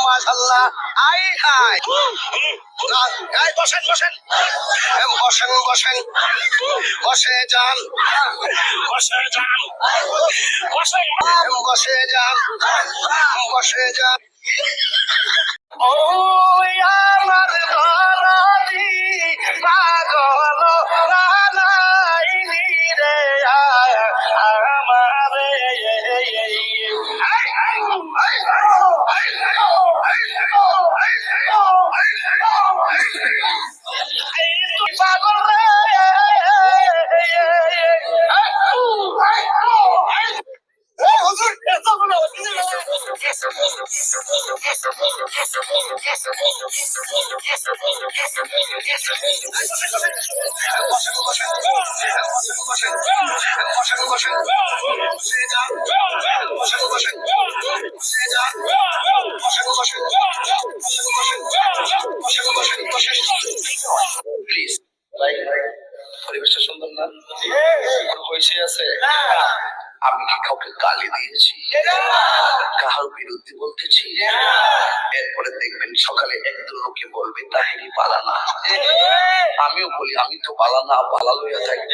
মাশাআল্লাহ I high বসেন বসেন বসেন বসেন বসে যান বসে যান বসে যান বসে যান ও আমার ধরালি পাগল নাইনি রে আমারে পাগল রে পরিবেশটা সুন্দর না হয়েছে আছে আমি কি কাউকে গালি দিয়েছি কাহার বিরুদ্ধে বলতেছি এরপরে দেখবেন সকালে একদল লোকে বলবে তাহেরি পালানা আমিও বলি আমি তো পালানা পালা লইয়া থাকি